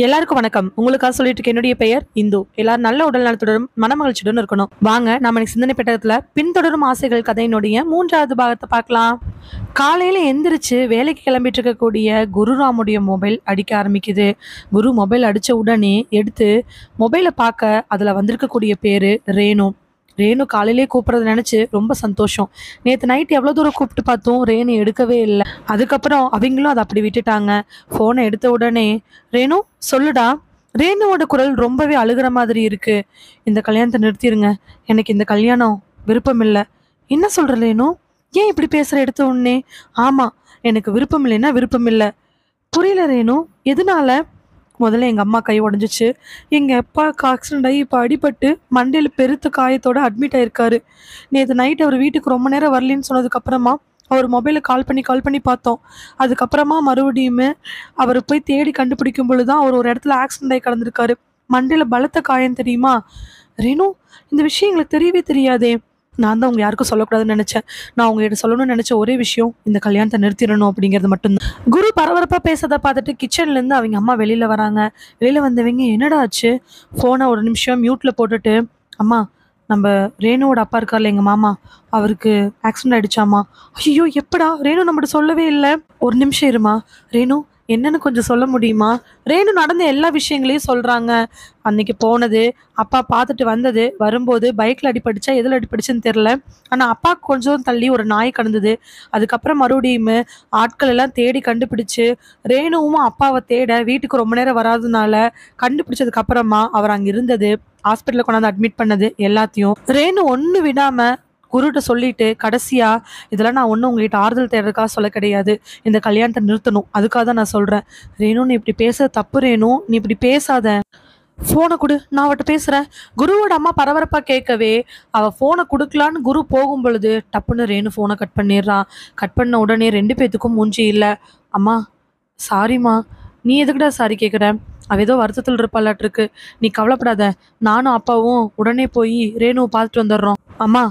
எல்லாருக்கும் வணக்கம். உங்களுக்காக சொல்லிட்டு இருக்க என்னுடைய பெயர் இந்து. எல்லாரும் நல்ல உடல் நலத்துடனும் மனமகிழ்ச்சியுடன் இருக்கணும். வாங்க நாம இன்னைக்கு சிந்தனை பெட்டகத்துல பின்தொடரும் ஆசைகள் கதையினுடைய 3வது பாகத்தை பார்க்கலாம். காலையில எந்திரிச்சு வேலைக்கு கிளம்பிட்டு இருக்கக்கூடிய குருராமுடைய மொபைல் அடிக்க ஆரம்பிக்குது. குரு மொபைல் அடிச்ச உடனே எடுத்து மொபைலை பார்க்க அதுல வந்திருக்கக்கூடிய பேரு ரேணு. ரேணு காலையிலே கூப்பிட்றத நினைச்சு ரொம்ப சந்தோஷம். நேற்று நைட் எவ்வளோ தூரம் கூப்பிட்டு பார்த்தோம், ரேணு எடுக்கவே இல்லை. அதுக்கப்புறம் அவங்களும் அதை அப்படி விட்டுட்டாங்க. ஃபோனை எடுத்த உடனே, ரேணு சொல்லுடா. ரேணுவோட குரல் ரொம்பவே அழுகிற மாதிரி இருக்கு. இந்த கல்யாணத்தை நிறுத்திடுங்க, எனக்கு இந்த கல்யாணம் விருப்பம் இல்லை. என்ன சொல்ற ரேணு? ஏன் இப்படி பேசுற எடுத்த உடனே? ஆமா, எனக்கு விருப்பம் இல்லைன்னா விருப்பம் இல்லை. புரியல ரேணு, எதனால? முதல்ல எங்கள் அம்மா கை உடஞ்சிச்சு. எங்கள் அப்பாவுக்கு ஆக்சிடென்ட் ஆகி இப்போ அடிபட்டு மண்டையில் பெருத்த காயத்தோடு அட்மிட் ஆயிருக்காரு. நேற்று நைட் அவர் வீட்டுக்கு ரொம்ப நேரம் வரலன்னு சொன்னதுக்கப்புறமா அவர் மொபைலில் கால் பண்ணி பார்த்தோம். அதுக்கப்புறமா மறுபடியுமே அவர் போய் தேடி கண்டுபிடிக்கும் பொழுது தான் அவர் ஒரு இடத்துல ஆக்சிடென்ட் ஆகி கிடந்திருக்காரு. மண்டையில் பலத்த காயம் தெரியுமா? ரேணு, இந்த விஷயம் எங்களுக்கு தெரியவே தெரியாதே. நான் தான் உங்க யாருக்கும் சொல்லக்கூடாதுன்னு நினைச்சேன். நான் உங்ககிட்ட சொல்லணும்னு நினைச்ச ஒரே விஷயம் இந்த கல்யாணத்தை நிறுத்திடணும் அப்படிங்கிறது மட்டும்தான். குரு பரபரப்பா பேசதை பார்த்துட்டு கிச்சன்ல இருந்து அவங்க அம்மா வெளியில வராங்க. வெளியில வந்தவங்க, என்னடா ஆச்சு? போனை ஒரு நிமிஷம் மியூட்ல போட்டுட்டு, அம்மா, நம்ம ரேணுவோட அப்பா இருக்கார்ல எங்க மாமா, அவருக்கு ஆக்சிடென்ட் ஆயிடுச்சாமா. ஐயோ, எப்படா? ரேணு நம்மகிட்ட சொல்லவே இல்லை. ஒரு நிமிஷம் இருமா. ரேணு, என்னன்னு கொஞ்சம் சொல்ல முடியுமா? ரேணு நடந்த எல்லா விஷயங்களையும் சொல்றாங்க. அன்னைக்கு போனது, அப்பா பார்த்துட்டு வந்தது, வரும்போது பைக்ல அடிபடிச்சா எதில் அடிபடிச்சுன்னு தெரில. ஆனால் அப்பா கொஞ்சம் தள்ளி ஒரு நாய் கடந்தது. அதுக்கப்புறம் மறுபடியும் ஆட்கள் எல்லாம் தேடி கண்டுபிடிச்சு, ரேணுவும் அப்பாவை தேட வீட்டுக்கு ரொம்ப நேரம் வராதனால கண்டுபிடிச்சதுக்கு அப்புறமா அவர் அங்கே இருந்தது, ஹாஸ்பிட்டலில் கொண்டாந்து அட்மிட் பண்ணது எல்லாத்தையும் ரேணு ஒன்று விடாம குருட்ட சொல்லிட்டு, கடைசியா இதெல்லாம் நான் ஒன்றும் உங்ககிட்ட ஆறுதல் தேடுறதுக்காக சொல்ல கிடையாது, இந்த கல்யாணத்தை நிறுத்தணும், அதுக்காக தான் நான் சொல்றேன். ரேணு, நீ இப்படி பேச தப்பு ரேணு, நீ இப்படி பேசாத. ஃபோனை கொடு, நான் அவட்ட பேசுறேன். குருவோட அம்மா பரபரப்பா கேட்கவே அவ ஃபோனை கொடுக்கலான்னு குரு போகும் பொழுது டப்புன்னு ரேணு ஃபோனை கட் பண்ணிடுறான். கட் பண்ண உடனே ரெண்டு பேத்துக்கும் மூஞ்சி இல்லை. அம்மா, சாரிம்மா. நீ எதுக்குடா சாரி கேட்குற? அவ ஏதோ வருத்தத்தில் இருப்பாளாட்டு இருக்கு. நீ கவலைப்படாத, நானும் அப்பாவும் உடனே போய் ரேணுவை பார்த்துட்டு வந்துடுறோம். அம்மா,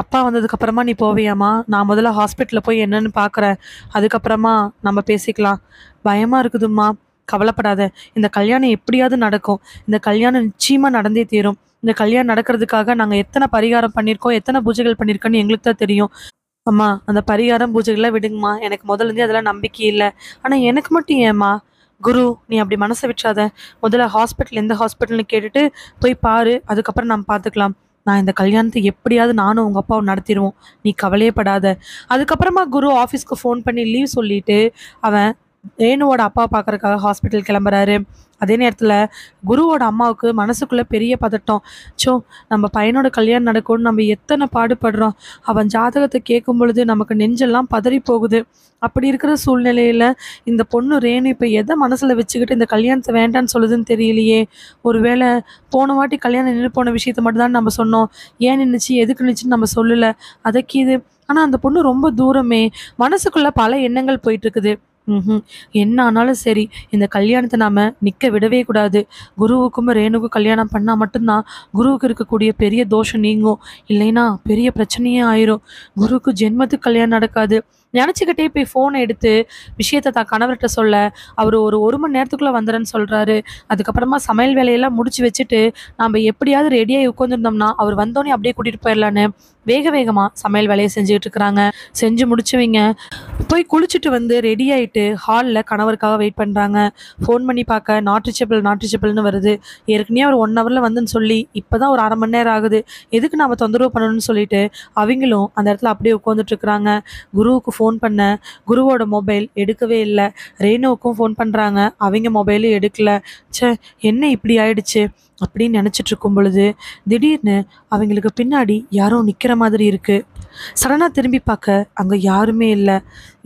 அப்பா வந்ததுக்கு அப்புறமா நீ போவியாம்மா? நான் முதல்ல ஹாஸ்பிட்டலில் போய் என்னன்னு பார்க்குறேன், அதுக்கப்புறமா நம்ம பேசிக்கலாம். பயமா இருக்குதும்மா. கவலைப்படாத, இந்த கல்யாணம் எப்படியாவது நடக்கும். இந்த கல்யாணம் நிச்சயமா நடந்தே தீரும். இந்த கல்யாணம் நடக்கிறதுக்காக நாங்கள் எத்தனை பரிகாரம் பண்ணியிருக்கோம், எத்தனை பூஜைகள் பண்ணியிருக்கோன்னு எங்களுக்கு தான் தெரியும். அம்மா, அந்த பரிகாரம் பூஜைகள்லாம் விடுங்கம்மா, எனக்கு முதல்ல இருந்தே அதெல்லாம் நம்பிக்கை இல்லை. ஆனால் எனக்கு மட்டும் ஏம்மா? குரு, நீ அப்படி மனசை விட்டுறாத. முதல்ல ஹாஸ்பிட்டல் எந்த ஹாஸ்பிட்டல்னு கேட்டுட்டு போய் பாரு, அதுக்கப்புறம் நம்ம பார்த்துக்கலாம். நான் இந்த கல்யாணத்தை எப்படியாவது நானும் உங்கள் அப்பாவும் நடத்திடுவோம், நீ கவலையே படாத. அதுக்கப்புறமா குரு ஆஃபீஸ்க்கு ஃபோன் பண்ணி லீவ் சொல்லிட்டு அவன் ரேணுவோட அப்பா பார்க்கறதுக்காக ஹாஸ்பிட்டல் கிளம்புறாரு. அதே நேரத்தில் குருவோட அம்மாவுக்கு மனசுக்குள்ளே பெரிய பதட்டம். சோ, நம்ம பையனோட கல்யாணம் நடக்கும்னு நம்ம எத்தனை பாடுபடுறோம். அவன் ஜாதகத்தை கேட்கும் பொழுது நமக்கு நெஞ்செல்லாம் பதறி போகுது. அப்படி இருக்கிற சூழ்நிலையில் இந்த பொண்ணு ரேணு இப்போ எதை மனசில் வச்சுக்கிட்டு இந்த கல்யாணத்தை வேண்டான்னு சொல்லுதுன்னு தெரியலையே. ஒருவேளை போன வாட்டி கல்யாணம் நின்று போன விஷயத்த மட்டும்தான் நம்ம சொன்னோம், ஏன் நின்றுச்சு எதுக்கு நின்றுச்சுன்னு நம்ம சொல்லலை, அதற்கு இது. ஆனால் அந்த பொண்ணு ரொம்ப தூரமே. மனசுக்குள்ளே பல எண்ணங்கள் போயிட்டு இருக்குது. என்ன ஆனாலும் சரி, இந்த கல்யாணத்தை நாம நிக்க விடவே கூடாது. குருவுக்கும் ரேணுக்கும் கல்யாணம் பண்ணா மட்டும்தான் குருவுக்கு இருக்கக்கூடிய பெரிய தோஷம் நீங்கும். இல்லைன்னா பெரிய பிரச்சனையே ஆயிரும். குருவுக்கு ஜென்மத்துக்கு கல்யாணம் நடக்காது. நினச்சிக்கிட்டே போய் ஃபோனை எடுத்து விஷயத்தை தான் கணவர்கிட்ட சொல்ல, அவர் ஒரு மணி நேரத்துக்குள்ளே வந்துடுறேன்னு சொல்கிறாரு. அதுக்கப்புறமா சமையல் வேலையெல்லாம் முடிச்சு வச்சுட்டு நம்ம எப்படியாவது ரெடியாகி உட்காந்துருந்தோம்னா அவர் வந்தோடனே அப்படியே கூட்டிகிட்டு போயிடலான்னு வேகமாக சமையல் வேலையை செஞ்சுக்கிட்டு இருக்கிறாங்க. செஞ்சு முடிச்சவங்க போய் குளிச்சுட்டு வந்து ரெடி ஆகிட்டு ஹாலில் கணவருக்காக வெயிட் பண்ணுறாங்க. ஃபோன் பண்ணி பார்க்க நாட் ரீச்சபிள்னு வருது. ஏற்கனவே ஒரு 1 ஹவரில் வந்துன்னு சொல்லி இப்போ தான் ஒரு 1/2 மணி நேரம் ஆகுது. எதுக்கு நாம் தொந்தரவு பண்ணணும்னு சொல்லிட்டு அவங்களும் அந்த இடத்துல அப்படியே உட்காந்துட்டு இருக்கிறாங்க. குருவுக்கு ஃபோன் பண்ண குருவோட மொபைல் எடுக்கவே இல்லை. ரேணுவுக்கும் ஃபோன் பண்ணுறாங்க, அவங்க மொபைலும் எடுக்கல. ச்சே, என்ன இப்படி ஆயிடுச்சு அப்படின்னு நினச்சிட்டு இருக்கும் பொழுது திடீர்னு அவங்களுக்கு பின்னாடி யாரோ நிற்கிற மாதிரி இருக்கு. சடனாக திரும்பி பார்க்க அங்கே யாருமே இல்லை.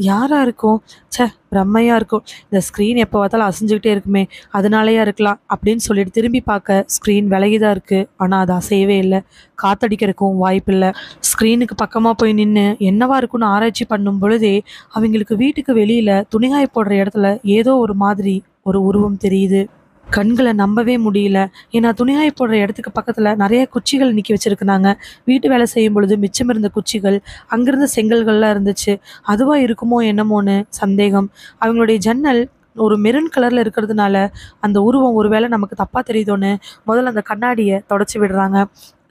யாரா இருக்கும்? ச்சே, பிரம்மையாக இருக்கும். இந்த ஸ்க்ரீன் எப்போ பார்த்தாலும் அசைஞ்சுக்கிட்டே இருக்குமே, அதனாலயா இருக்கலாம் அப்படின்னு சொல்லிட்டு திரும்பி பார்க்க ஸ்க்ரீன் விலகிதான் இருக்குது. ஆனால் அது அசையவே இல்லை. காத்தடிக்கிறதுக்கும் வாய்ப்பு இல்லை. ஸ்க்ரீனுக்கு பக்கமாக போய் நின்று என்னவா இருக்குன்னு ஆராய்ச்சி பண்ணும் பொழுதே அவங்களுக்கு வீட்டுக்கு வெளியில் துணிகாய போடுற இடத்துல ஏதோ ஒரு மாதிரி ஒரு உருவம் தெரியுது. கண்களை நம்பவே முடியல. ஏன்னா துணிகாய போடுற இடத்துக்கு பக்கத்தில் நிறைய குச்சிகள் நிற்கி வச்சுருக்குனாங்க. வீட்டு வேலை செய்யும் பொழுது மிச்சம் இருந்த குச்சிகள், அங்கிருந்த செங்கல்கள்லாம் இருந்துச்சு. அதுவாக இருக்குமோ என்னமோன்னு சந்தேகம். அவங்களுடைய ஜன்னல் ஒரு மெரூன் கலர்ல இருக்கிறதுனால அந்த உருவம் ஒருவேளை நமக்கு தப்பா தெரியுதோன்னு முதல்ல அந்த கண்ணாடியை தொடச்சி விடுறாங்க.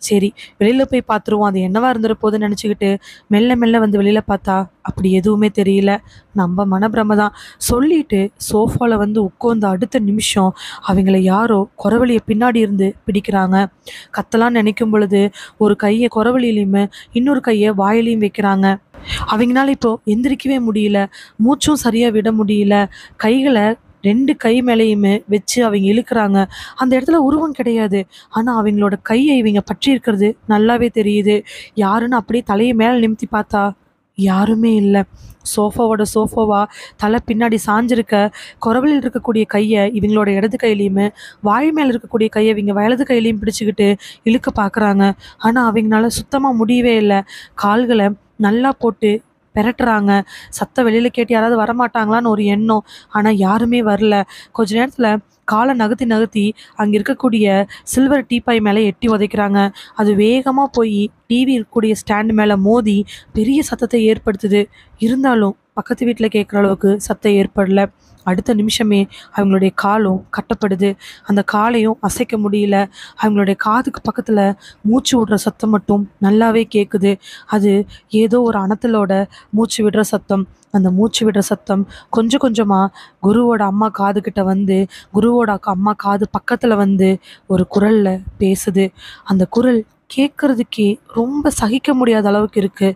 சரி, வெளியில போய் பார்த்துருவோம், அது என்னவா இருந்துற போதுன்னு நினச்சிக்கிட்டு மெல்ல மெல்ல வந்து வெளியில பார்த்தா அப்படி எதுவுமே தெரியல. நம்ம மனப்பிரம தான் சொல்லிட்டு சோஃபால வந்து உட்கார்ந்த அடுத்த நிமிஷம் அவங்கள யாரோ குரவழியை பின்னாடி இருந்து பிடிக்கிறாங்க. கத்தலான்னு நினைக்கும் பொழுது ஒரு கையை குரவழியிலையுமே இன்னொரு கையை வாயிலையும் வைக்கிறாங்க. அவங்கனால இப்போ எந்திரிக்கவே முடியல, மூச்சும் சரியா விட முடியல. கைகளை 2 கை மேலேயுமே வச்சு அவங்க இழுக்குறாங்க. அந்த இடத்துல உருவம் கிடையாது. ஆனா அவங்களோட கையை இவங்க பற்றி இருக்கிறது நல்லாவே தெரியுது. யாருன்னு அப்படியே தலையை மேல நிமித்தி பார்த்தா யாருமே இல்ல. சோஃபாவா தலை பின்னாடி சாஞ்சிருக்க, குரவலில் இருக்கக்கூடிய கையை இவங்களோட இடது கையிலையுமே, வாய் மேல இருக்கக்கூடிய கையை இவங்க வலது கையிலையும் பிடிச்சுக்கிட்டு இழுக்க பார்க்குறாங்க. ஆனா அவங்கனால சுத்தமா முடியவே இல்லை. கால்களை நல்லா போட்டு பெரட்டுறாங்க. சத்தம் வெளியில கேட்டு யாராவது வரமாட்டாங்களான்னு ஒரு எண்ணம். ஆனா யாருமே வரல. கொஞ்ச நேரத்துல காலை நகர்த்தி நகர்த்தி அங்க இருக்கக்கூடிய சில்வர் டீப்பாய் மேல எட்டி உதைக்கிறாங்க. அது வேகமா போய் டிவி இருக்கக்கூடிய ஸ்டாண்ட் மேல மோதி பெரிய சத்தத்தை ஏற்படுத்துது. இருந்தாலும் பக்கத்து வீட்டுல கேட்குற அளவுக்கு சத்தம் ஏற்படல. அடுத்த நிமிஷமே அவங்களுடைய காலும் கட்டப்படுது. அந்த காலையும் அசைக்க முடியல. அவங்களுடைய காதுக்கு பக்கத்துல மூச்சு விடுற சத்தம் மட்டும் நல்லாவே கேட்குது. அது ஏதோ ஒரு அனத்தலோட மூச்சு விடுற சத்தம். அந்த மூச்சு விடுற சத்தம் கொஞ்சம் கொஞ்சமா குருவோட அம்மா காதுகிட்ட வந்து, குருவோட அம்மா காது பக்கத்துல வந்து ஒரு குரல்ல பேசுது. அந்த குரல் கேட்கறதுக்கே ரொம்ப சகிக்க முடியாத அளவுக்கு இருக்கு.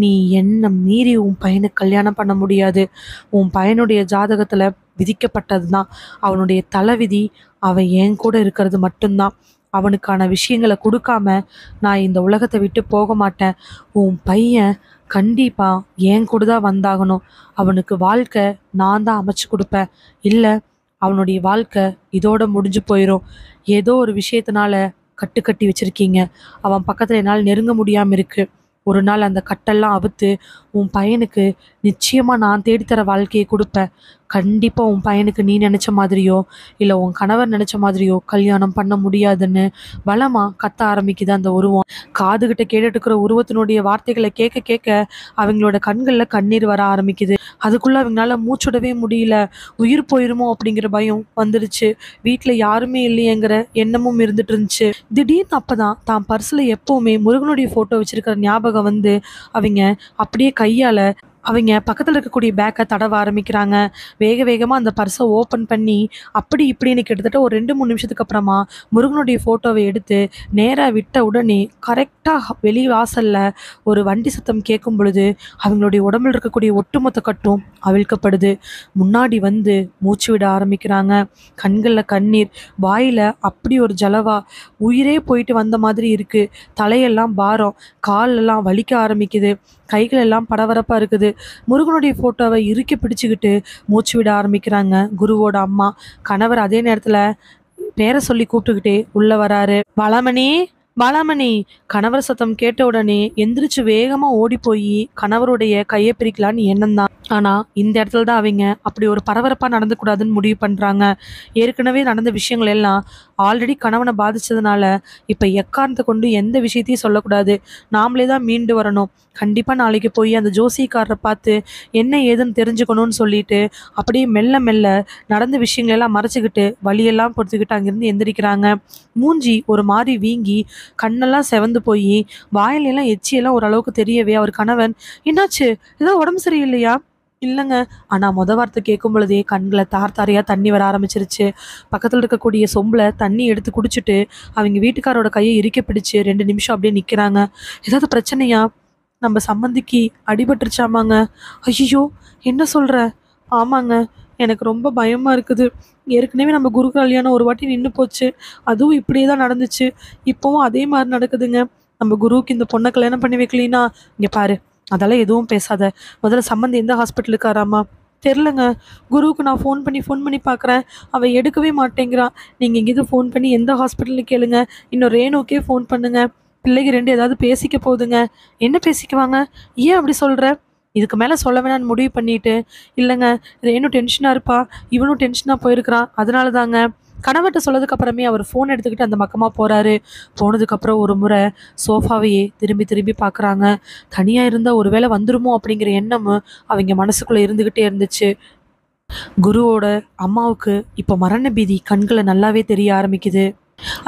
நீ என்ன மீறி உன் பையனுக்கு கல்யாணம் பண்ண முடியாது. உன் பையனுடைய ஜாதகத்துல விதிக்கப்பட்டது தான். அவனுடைய தலைவிதி அவன் என் கூட இருக்கிறது மட்டும்தான். அவனுக்கான விஷயங்களை கொடுக்காம நான் இந்த உலகத்தை விட்டு போக மாட்டேன். உன் பையன் கண்டிப்பா என் கூட தான் வந்தாகணும். அவனுக்கு வாழ்க்கை நான் தான் அமைச்சு கொடுப்பேன். இல்லை, அவனுடைய வாழ்க்கை இதோட முடிஞ்சு போயிடும். ஏதோ ஒரு விஷயத்தினால கட்டி வச்சிருக்கீங்க. அவன் பக்கத்துல என்னால் நெருங்க முடியாம இருக்கு. ஒரு நாள் அந்த கட்டெல்லாம் அவுத்து உன் பையனுக்கு நிச்சயமா நான் தேடித்தர வாழ்க்கையை கொடுப்பேன். கண்டிப்பா உன் பையனுக்கு நீ நினைச்ச மாதிரியோ இல்லை உன் கணவர் நினைச்ச மாதிரியோ கல்யாணம் பண்ண முடியாதுன்னு பலமா கத்த ஆரம்பிக்குது அந்த உருவம். காதுகிட்ட கேட்டுட்டு இருக்கிற உருவத்தினுடைய வார்த்தைகளை கேட்க கேட்க அவங்களோட கண்கள்ல கண்ணீர் வர ஆரம்பிக்குது. அதுக்குள்ள அவங்களால மூச்சுடவே முடியல. உயிர் போயிருமோ அப்படிங்கிற பயம் வந்துடுச்சு. வீட்டுல யாருமே இல்லையேங்கிற எண்ணமும் இருந்துட்டு இருந்துச்சு. திடீர்னு அப்பதான் தான் பர்ஸ்ல எப்பவுமே முருகனுடைய போட்டோ வச்சிருக்கிற ஞாபகம் வந்து அவங்க அப்படியே கையால அவங்க பக்கத்தில் இருக்கக்கூடிய பேக்கை தடவ ஆரம்பிக்கிறாங்க. வேக வேகமாக அந்த பர்ஸை ஓப்பன் பண்ணி அப்படி இப்படின்னு கிட்டத்தட்ட ஒரு 2-3 நிமிஷத்துக்கு அப்புறமா முருகனுடைய ஃபோட்டோவை எடுத்து நேராக விட்ட உடனே கரெக்டாக வெளி வாசலில் ஒரு வண்டி சத்தம் கேட்கும் பொழுது அவங்களுடைய உடம்பில் இருக்கக்கூடிய ஒட்டுமொத்த கட்டும் அவிழ்க்கப்படுது. முன்னாடி வந்து மூச்சு விட ஆரம்பிக்கிறாங்க. கண்களில் கண்ணீர், வாயில் அப்படி ஒரு ஜலவா, உயிரே போயிட்டு வந்த மாதிரி இருக்குது. தலையெல்லாம் பாரம், காலெல்லாம் வலிக்க ஆரம்பிக்குது. கைகள் எல்லாம் படபரப்பாக இருக்குது. முருகனுடைய ஃபோட்டோவை இறுக்கி பிடிச்சிக்கிட்டு மூச்சு விட ஆரம்பிக்கிறாங்க குருவோட அம்மா. கணவர் அதே நேரத்தில் பேரை சொல்லி கூப்பிட்டுக்கிட்டே உள்ள வராரு. பாலாமணி, பாலாமணி. கணவர் சத்தம் கேட்ட உடனே எந்திரிச்சு வேகமா ஓடி போய் கணவருடைய கையை பிரிக்கலான்னு எண்ணம் தான். ஆனா இந்த இடத்துல தான் அவங்க அப்படி ஒரு பரபரப்பா நடந்து கூடாதுன்னு முடிவு பண்றாங்க. ஏற்கனவே நடந்த விஷயங்கள் எல்லாம் ஆல்ரெடி கணவனை பாதிச்சதுனால இப்ப எக்காரணத்தை கொண்டு எந்த விஷயத்தையும் சொல்லக்கூடாது. நாமளே தான் மீண்டு வரணும். கண்டிப்பா நாளைக்கு போய் அந்த ஜோசியக்காரரை பார்த்து என்ன ஏதுன்னு தெரிஞ்சுக்கணும்னு சொல்லிட்டு அப்படியே மெல்ல மெல்ல நடந்த விஷயங்கள் எல்லாம் மறைச்சிக்கிட்டு வழியெல்லாம் பொறுத்துக்கிட்டு அங்கிருந்து எந்திரிக்கிறாங்க. மூஞ்சி ஒரு மாதிரி வீங்கி கண்ணெல்லாம் செவந்து போய் வாயிலெல்லாம் எச்சியெல்லாம் ஓரளவுக்கு தெரியவே அவர் கணவன், என்னாச்சு, ஏதோ உடம்பு சரியில்லையா? இல்லைங்க. ஆனா வார்த்தை கேட்கும் பொழுதே கண்களை தாரையா தண்ணி வர ஆரம்பிச்சிருச்சு. பக்கத்துல இருக்கக்கூடிய சொம்புல தண்ணி எடுத்து குடிச்சிட்டு அவங்க வீட்டுக்காரோட கையை இறுக்கி பிடிச்சு 2 நிமிஷம் அப்படியே நிக்கிறாங்க. ஏதாவது பிரச்சனையா? நம்ம சம்மந்திக்கு அடிபட்டுருச்சாமாங்க. ஐயோ, என்ன சொல்ற? ஆமாங்க, எனக்கு ரொம்ப பயமா இருக்குது. ஏற்கனவே நம்ம குரு கல்யாணம் ஒரு வாட்டி நின்று போச்சு. அதுவும் இப்படியே தான் நடந்துச்சு. இப்போவும் அதே மாதிரி நடக்குதுங்க. நம்ம குருவுக்கு இந்த பொண்ணை கல்யாணம் பண்ணி வைக்கலினா, இங்கே பாரு, அதெல்லாம் எதுவும் பேசாத. முதல்ல சம்மந்தி எந்த ஹாஸ்பிட்டலுக்கு ஆறாமா? தெரிலங்க. குருவுக்கு நான் ஃபோன் பண்ணி பார்க்குறேன். அவள் எடுக்கவே மாட்டேங்கிறான். நீங்கள் எங்கேயும் ஃபோன் பண்ணி எந்த ஹாஸ்பிட்டலுக்கு கேளுங்க. இன்னும் ரேணுக்கே ஃபோன் பண்ணுங்க. பிள்ளைக்கு 2 ஏதாவது பேசிக்க போகுதுங்க. என்ன பேசிக்குவாங்க? ஏன் அப்படி சொல்கிற? இதுக்கு மேலே சொல்ல வேணான்னு முடிவு பண்ணிட்டு, இல்லைங்க, ரேணு டென்ஷனாக இருப்பா, இவனும் டென்ஷனாக போயிருக்கிறான், அதனால தாங்க. கணவர்கிட்ட சொல்லதுக்கு அப்புறமே அவர் ஃபோன் எடுத்துக்கிட்டு அந்த பக்கமாக போகிறாரு. போனதுக்கப்புறம் ஒரு முறை சோஃபாவையே திரும்பி திரும்பி பார்க்குறாங்க. தனியாக இருந்தால் ஒரு வேளை வந்துருமோ அப்படிங்கிற எண்ணமும் அவங்க மனசுக்குள்ளே இருந்துக்கிட்டே இருந்துச்சு. குருவோட அம்மாவுக்கு இப்போ மரண பீதி கண்களை நல்லாவே தெரிய ஆரம்பிக்குது.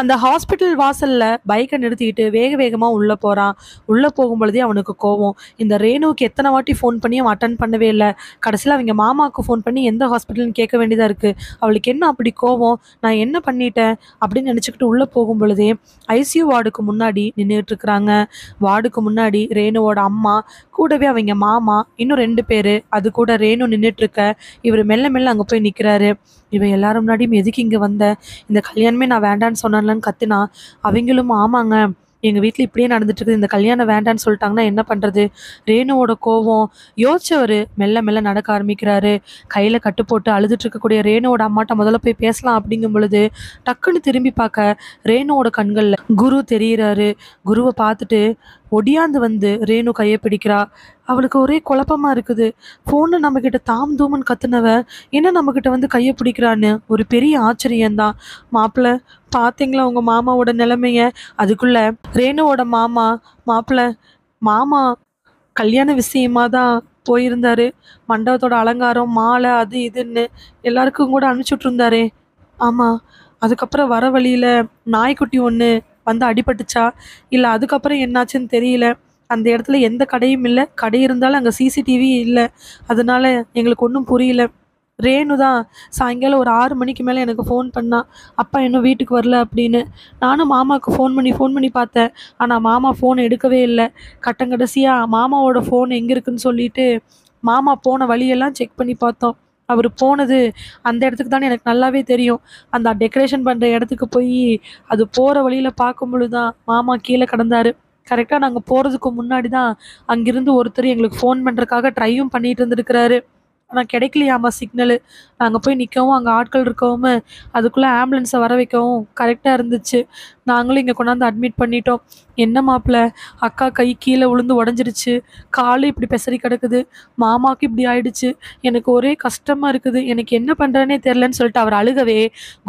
அந்த ஹாஸ்பிட்டல் வாசல்ல பைக்கை நிறுத்திக்கிட்டு வேக வேகமா உள்ள போறான். உள்ள போகும்பொழுதே அவனுக்கு கோவம். இந்த ரேணுவுக்கு எத்தனை வாட்டி ஃபோன் பண்ணி அவன் அட்டன் பண்ணவே இல்ல. கடைசியில அவங்க மாமாவுக்கு ஃபோன் பண்ணி எந்த ஹாஸ்பிட்டல்னு கேட்க வேண்டியதா இருக்கு. அவளுக்கு என்ன அப்படி கோவம்? நான் என்ன பண்ணிட்டேன்? அப்படின்னு நினைச்சுக்கிட்டு உள்ள போகும் பொழுதே ஐசியூ வார்டுக்கு முன்னாடி நின்றுட்டு இருக்கிறாங்க. வார்டுக்கு முன்னாடி ரேணுவோட அம்மா, கூடவே அவங்க மாமா, இன்னும் 2 பேரு. அது கூட ரேணு நின்றுட்டு இருக்க. இவர் மெல்ல மெல்ல அங்க போய் நிக்கிறாரு. இவ எல்லாரும் முன்னாடியும் எதுக்கு இங்க வந்த? இந்த கல்யாணமே நான் வேண்டான்னு சொன்னேன்லன்னு கத்துனா. அவங்களும் ஆமாங்க, எங்க வீட்ல இப்படியே நடந்துட்டு இருக்குது. இந்த கல்யாணம் வேண்டான்னு சொல்லிட்டாங்கன்னா என்ன பண்றது? ரேணுவோட கோவம். யோசிச்சவரு மெல்ல மெல்ல நடக்க ஆரம்பிக்கிறாரு. கையில கட்டு போட்டு அழுதுட்டு இருக்கக்கூடிய ரேணுவோட அம்மாட்ட முதல்ல போய் பேசலாம் அப்படிங்கும் பொழுது டக்குன்னு திரும்பி பார்க்க ரேணுவோட கண்கள்ல குரு தெரியிறாரு. குருவை பார்த்துட்டு ஒடியாந்து வந்து ரேணு கையை பிடிக்கிறா. அவளுக்கு ஒரே குழப்பமா இருக்குது. ஃபோனில் நம்மக்கிட்ட தாம் தூமன் கத்துனவ என்ன நம்மக்கிட்ட வந்து கையை பிடிக்கிறான்னு ஒரு பெரிய ஆச்சரியம்தான். மாப்பிள்ள, பார்த்தீங்களா உங்க மாமாவோட நிலைமைய? அதுக்குள்ள ரேணுவோட மாமா, மாப்பிள்ள, மாமா கல்யாண விஷயமா தான் போயிருந்தாரு. மண்டபத்தோட அலங்காரம், மாலை, அது இதுன்னு எல்லாருக்கும் கூட அனுப்பிச்சுட்டு இருந்தாரே. ஆமா. அதுக்கப்புறம் வர வழியில நாய்க்குட்டி ஒன்று வந்து அடிபட்டுச்சா, இல்லை அதுக்கப்புறம் என்னாச்சுன்னு தெரியல. அந்த இடத்துல எந்த கடையும் இல்லை. கடை இருந்தாலும் அங்கே சிசிடிவி இல்லை. அதனால எங்களுக்கு ஒன்றும் புரியல. ரேணு தான் சாயங்காலம் ஒரு 6 மணிக்கு மேலே எனக்கு ஃபோன் பண்ணா, அப்பா இன்னும் வீட்டுக்கு வரல அப்படின்னு. நானும் மாமாவுக்கு ஃபோன் பண்ணி பார்த்தேன். ஆனால் மாமா ஃபோன் எடுக்கவே இல்லை. கட்டங்கடைசியாக மாமாவோட ஃபோன் எங்கே இருக்குன்னு சொல்லிட்டு மாமா போன வழியெல்லாம் செக் பண்ணி பார்த்தோம். அவர் போனது அந்த இடத்துக்கு தானே எனக்கு நல்லாவே தெரியும். அந்த டெக்கரேஷன் பண்ணுற இடத்துக்கு போய் அது போகிற வழியில் பார்க்கும் பொழுது தான் மாமா கீழே கிடந்தாரு. கரெக்டாக நாங்கள் போகிறதுக்கு முன்னாடி தான் அங்கிருந்து ஒருத்தர் எங்களுக்கு ஃபோன் பண்ணுறதுக்காக ட்ரையும் பண்ணிட்டு இருந்திருக்கிறாரு. ஆனால் கிடைக்கலையாமா சிக்னலு. நாங்கள் போய் நிற்கவும் அங்கே ஆட்கள் இருக்கவும் அதுக்குள்ளே ஆம்புலன்ஸை வர வைக்கவும் கரெக்டாக இருந்துச்சு. நாங்களும் இங்கே கொண்டாந்து அட்மிட் பண்ணிட்டோம். என்ன மாப்பிள்ள, அக்கா கை கீழே விழுந்து உடஞ்சிருச்சு. காலு இப்படி பெசரி கிடக்குது. மாமாவுக்கு இப்படி ஆயிடுச்சு. எனக்கு ஒரே கஷ்டமாக இருக்குது. எனக்கு என்ன பண்ணுறேனே தெரிலன்னு சொல்லிட்டு அவர் அழுகவே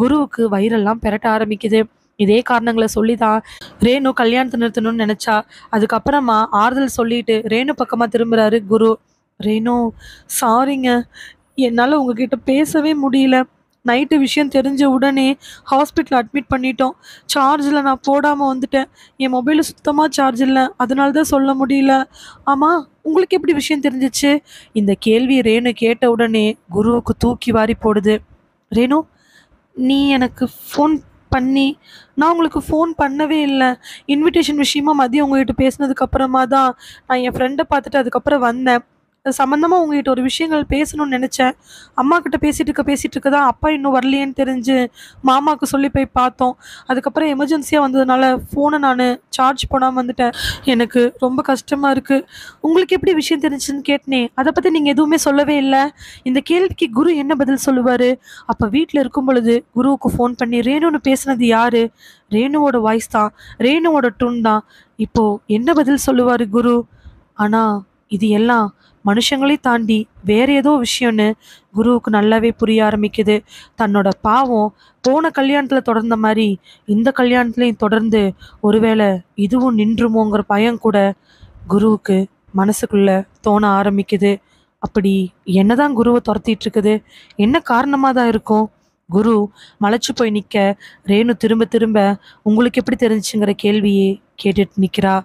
குருவுக்கு வயிறெல்லாம் பெரட்ட ஆரம்பிக்குது. இதே காரணங்களை சொல்லி தான் ரேணு கல்யாணத்தை நிறுத்தணும்னு நினச்சா. அதுக்கப்புறமா ஆறுதல் சொல்லிட்டு ரேணு பக்கமாக திரும்புகிறாரு குரு. ரேணு, சாரிங்க, என்னால் உங்ககிட்ட பேசவே முடியல. நைட்டு விஷயம் தெரிஞ்ச உடனே ஹாஸ்பிட்டல் அட்மிட் பண்ணிட்டோம். சார்ஜில் நான் போடாமல் வந்துட்டேன். என் மொபைலில் சுத்தமாக சார்ஜ் இல்லை. அதனால தான் சொல்ல முடியல. ஆமாம், உங்களுக்கு எப்படி விஷயம் தெரிஞ்சிச்சு? இந்த கேள்வி ரேணு கேட்ட உடனே குருவுக்கு தூக்கி வாரி போடுது. ரேணு, நீ எனக்கு ஃபோன் பண்ணி நான் உங்களுக்கு ஃபோன் பண்ணவே இல்லை. இன்விடேஷன் விஷயமா மதியம் உங்ககிட்ட பேசினதுக்கு அப்புறமா தான் நான் என் ஃப்ரெண்டை பார்த்துட்டு அதுக்கப்புறம் வந்தேன். அது சம்மந்தமாக உங்ககிட்ட ஒரு விஷயங்கள் பேசணும்னு நினச்சேன். அம்மா கிட்ட பேசிட்டு இருக்க தான் அப்பா இன்னும் வரலையேன்னு தெரிஞ்சு மாமாவுக்கு சொல்லி போய் பார்த்தோம். அதுக்கப்புறம் எமர்ஜென்சியாக வந்ததுனால ஃபோனை நான் சார்ஜ் போடாமல் வந்துட்டேன். எனக்கு ரொம்ப கஷ்டமாக இருக்குது. உங்களுக்கு எப்படி விஷயம் தெரிஞ்சுன்னு கேட்டனே, அதை பற்றி நீங்கள் எதுவுமே சொல்லவே இல்லை. இந்த கேள்விக்கு குரு என்ன பதில் சொல்லுவார்? அப்போ வீட்டில் இருக்கும் பொழுது குருவுக்கு ஃபோன் பண்ணி ரேணுன்னு பேசுனது யார்? ரேணுவோட வாய்ஸ் தான், ரேணுவோட டூன் தான். இப்போது என்ன பதில் சொல்லுவார் குரு? ஆனால் இது எல்லாம் மனுஷங்களே தாண்டி வேற ஏதோ விஷயம்னு குருவுக்கு நல்லாவே புரிய ஆரம்பிக்குது. தன்னோட பாவம் போன கல்யாணத்தில் தொடர்ந்த மாதிரி இந்த கல்யாணத்துலையும் தொடர்ந்து ஒருவேளை இதுவும் நின்றுமோங்கிற பயம் கூட குருவுக்கு மனசுக்குள்ள தோண ஆரம்பிக்குது. அப்படி என்னதான் குருவை துரத்திட்டு இருக்குது? என்ன காரணமாக தான் இருக்கும்? குரு மலைச்சு போய் நிற்க ரேணு திரும்ப திரும்ப உங்களுக்கு எப்படி தெரிஞ்சுங்கிற கேள்வியே கேட்டுட்டு நிற்கிறா.